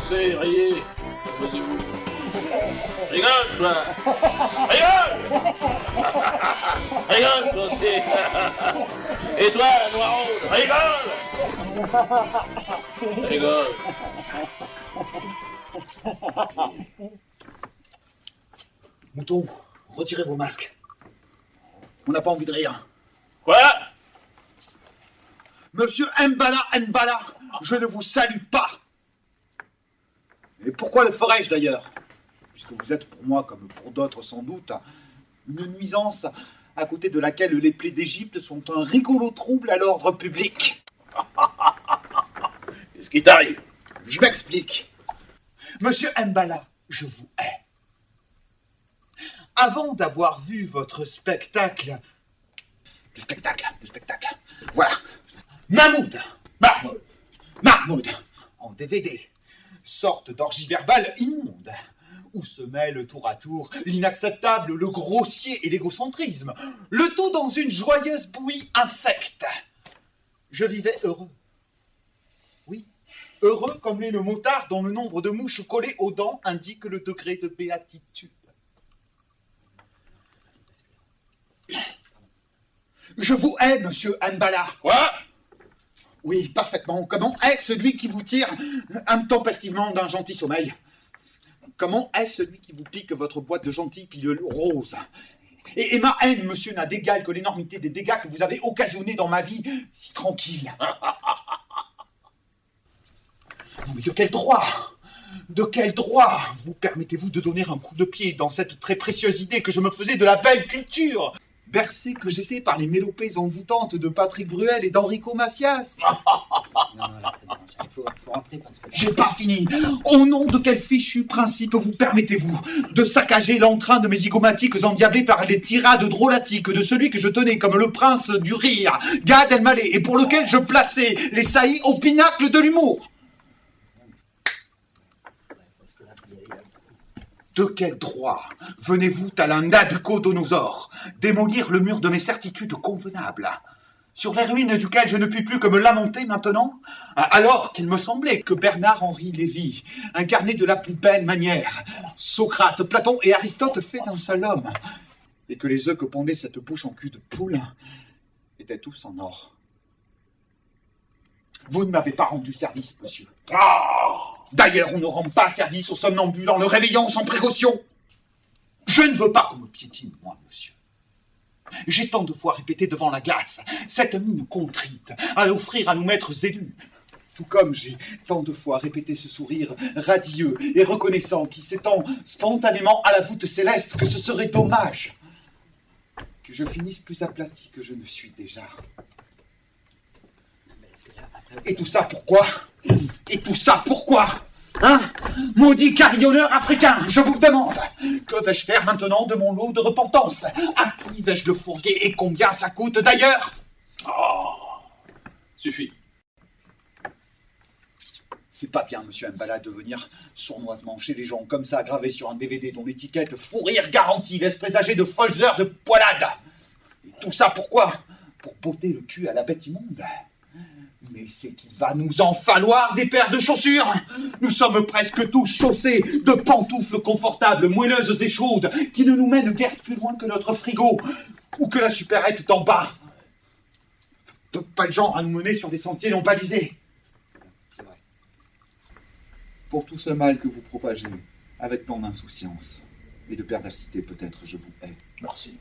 dansez, riez, amusez-vous. Rigole, toi. Rigole. Rigole, toi aussi. Et toi, Noiraude, rigole. Rigole. Mouton, retirez vos masques. On n'a pas envie de rire. Quoi? Monsieur Mbala, je ne vous salue pas. Et pourquoi le ferais-je d'ailleurs? Puisque vous êtes pour moi, comme pour d'autres sans doute, une nuisance à côté de laquelle les plaies d'Égypte sont un rigolo trouble à l'ordre public. Qu'est-ce qui t'arrive? Je m'explique. Monsieur Mbala, je vous hais. Avant d'avoir vu votre spectacle... Le spectacle. Voilà. Mahmoud, en DVD. Sorte d'orgie verbale immonde, où se mêlent tour à tour l'inacceptable, le grossier et l'égocentrisme, le tout dans une joyeuse bouillie infecte. Je vivais heureux. Oui, heureux comme l'est le motard dont le nombre de mouches collées aux dents indique le degré de béatitude. Je vous hais, monsieur Mbala. Quoi? Oui, parfaitement. Comment est celui qui vous tire intempestivement d'un gentil sommeil? Comment est celui qui vous pique votre boîte de gentilles pilules roses? Et ma haine, monsieur, n'a d'égal que l'énormité des dégâts que vous avez occasionnés dans ma vie si tranquille. Non, mais de quel droit vous permettez-vous de donner un coup de pied dans cette très précieuse idée que je me faisais de la belle culture, bercé que j'étais par les mélopées envoûtantes de Patrick Bruel et d'Enrico Macias? Non, là, c'est bon. Il faut rentrer parce que... J'ai pas fini. Au nom de quel fichu principe vous permettez-vous de saccager l'entrain de mes zygomatiques endiablés par les tirades drôlatiques de celui que je tenais comme le prince du rire, Gad Elmaleh, et pour lequel je plaçais les saillies au pinacle de l'humour? De quel droit venez-vous, tel un nabucodonosor, démolir le mur de mes certitudes convenables, sur les ruines duquel je ne puis plus que me lamenter maintenant, alors qu'il me semblait que Bernard-Henri Lévy incarnait de la plus belle manière Socrate, Platon et Aristote faits d'un seul homme, et que les œufs que pondait cette bouche en cul de poule étaient tous en or. Vous ne m'avez pas rendu service, monsieur. D'ailleurs, on ne rend pas service au somnambule en le réveillant sans précaution. Je ne veux pas qu'on me piétine, moi, monsieur. J'ai tant de fois répété devant la glace cette mine contrite à offrir à nos maîtres élus. Tout comme j'ai tant de fois répété ce sourire radieux et reconnaissant qui s'étend spontanément à la voûte céleste que ce serait dommage que je finisse plus aplati que je ne suis déjà. Et tout ça pourquoi? Hein? Maudit carillonneur africain, je vous demande, que vais-je faire maintenant de mon lot de repentance? À qui vais-je le fourguer et combien ça coûte d'ailleurs? Suffit. C'est pas bien, monsieur Mbala, de venir sournoisement chez les gens comme ça, gravé sur un DVD dont l'étiquette fou rire garantie laisse présager de folles heures de poilade. Et tout ça pourquoi? Pour botter le cul à la bête immonde. Mais c'est qu'il va nous en falloir des paires de chaussures. Nous sommes presque tous chaussés de pantoufles confortables, moelleuses et chaudes, qui ne nous mènent guère plus loin que notre frigo, ou que la supérette d'en bas. Pas le genre à nous mener sur des sentiers non balisés. Pour tout ce mal que vous propagez, avec tant d'insouciance et de perversité peut-être, je vous hais. Merci.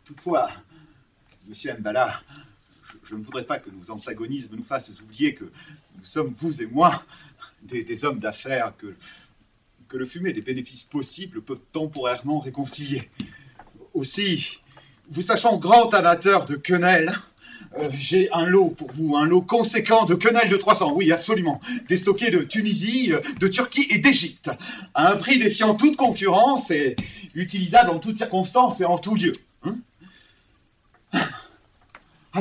Toutefois, monsieur Mbala, je ne voudrais pas que nos antagonismes nous fassent oublier que nous sommes, vous et moi, des hommes d'affaires que le fumet des bénéfices possibles peut temporairement réconcilier. Aussi, vous sachant grand amateur de quenelles, j'ai un lot pour vous, un lot conséquent de quenelles de 300, oui, absolument, déstockées de Tunisie, de Turquie et d'Égypte, à un prix défiant toute concurrence et utilisable en toutes circonstances et en tout lieu.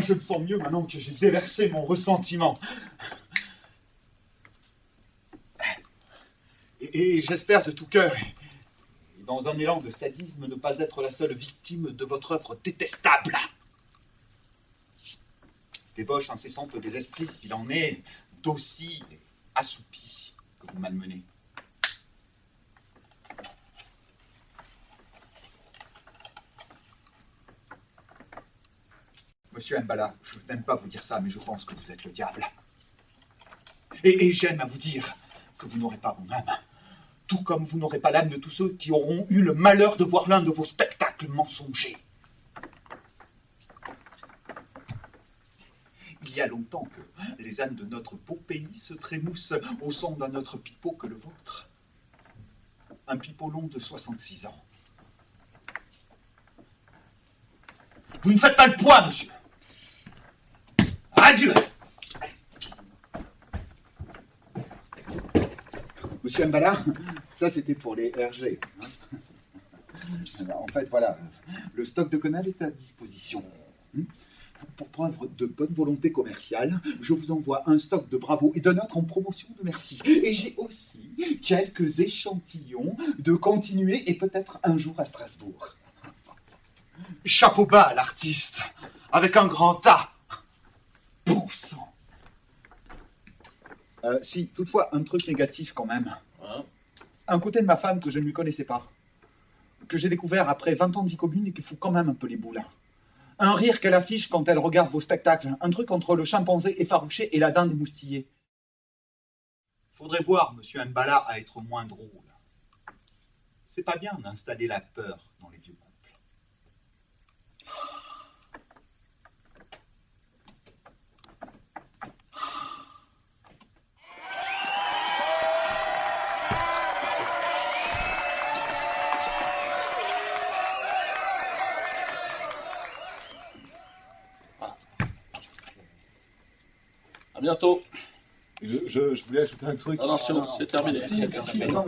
Je me sens mieux maintenant que j'ai déversé mon ressentiment. Et j'espère de tout cœur, et dans un élan de sadisme, ne pas être la seule victime de votre œuvre détestable. débauche incessante des esprits, s'il en est, docile et assoupi, que vous malmenez. Monsieur Mbala, je n'aime pas vous dire ça, mais je pense que vous êtes le diable. Et j'aime à vous dire que vous n'aurez pas mon âme. Tout comme vous n'aurez pas l'âme de tous ceux qui auront eu le malheur de voir l'un de vos spectacles mensongers. Il y a longtemps que les ânes de notre beau pays se trémoussent au son d'un autre pipeau que le vôtre. Un pipeau long de 66 ans. Vous ne faites pas le poids, monsieur. Adieu. Monsieur Mbala, ça c'était pour les RG. En fait, voilà, le stock de quenelle est à disposition. Pour preuve de bonne volonté commerciale, je vous envoie un stock de Bravo et d'un autre en promotion de merci. Et j'ai aussi quelques échantillons de continuer et peut-être un jour à Strasbourg. Chapeau bas à l'artiste, avec un grand A. Bon sang. Si, toutefois, un truc négatif quand même. Hein? Un côté de ma femme que je ne lui connaissais pas. Que j'ai découvert après 20 ans de vie commune et qui fout quand même un peu les boules. Un rire qu'elle affiche quand elle regarde vos spectacles. Un truc entre le chimpanzé effarouché et la dinde émoustillée. Faudrait voir monsieur Mbala à être moins drôle. C'est pas bien d'installer la peur dans les vieux couples. À bientôt. Je voulais ajouter un truc. Ah non, c'est bon, c'est terminé. C'est terminé. Non,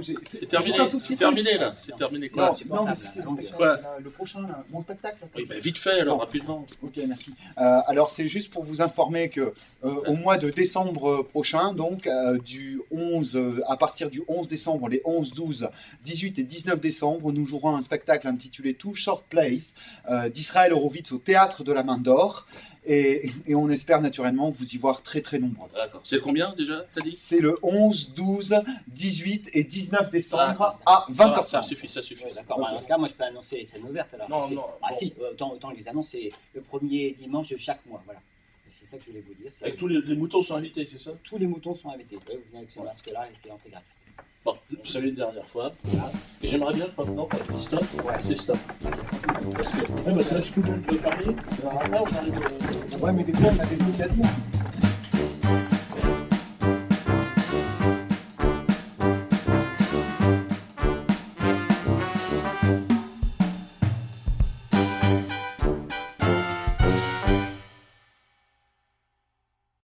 C'est terminé là. C'est terminé quoi? Non, mais c'était le spectacle, Quoi? le prochain, là, mon spectacle. Là, Oui, ben vite fait alors, Bon. rapidement. Ok, merci. Alors, c'est juste pour vous informer que au mois de décembre prochain, donc du 11, à partir du 11 décembre, les 11, 12, 18 et 19 décembre, nous jouerons un spectacle intitulé Two Short Plays d'Israël Horowitz au Théâtre de la Main d'Or. Et on espère naturellement vous y voir très très nombreux. D'accord. C'est combien déjà, t'as dit? C'est le 11, 12, 18 et 19 décembre Ah, à 20h30. Ça suffit, ça suffit. Ouais, d'accord, dans ce cas, moi je peux annoncer les scènes ouvertes alors. Non, parce que- non, Ah bon. si, autant les annonces, c'est le premier dimanche de chaque mois, voilà. C'est ça que je voulais vous dire. c'est- Avec tous les moutons sont invités, c'est ça? Tous les moutons sont invités. Ouais, vous venez avec ce masque-là et c'est entrée gratuite. Bon, vous savez la dernière fois. Et j'aimerais bien maintenant, stop, c'est stop. Parce que, ouais, bah, ça, je peux vous le parler. Alors après, on arrive. Ouais, mais des fois, on a des trucs à dire.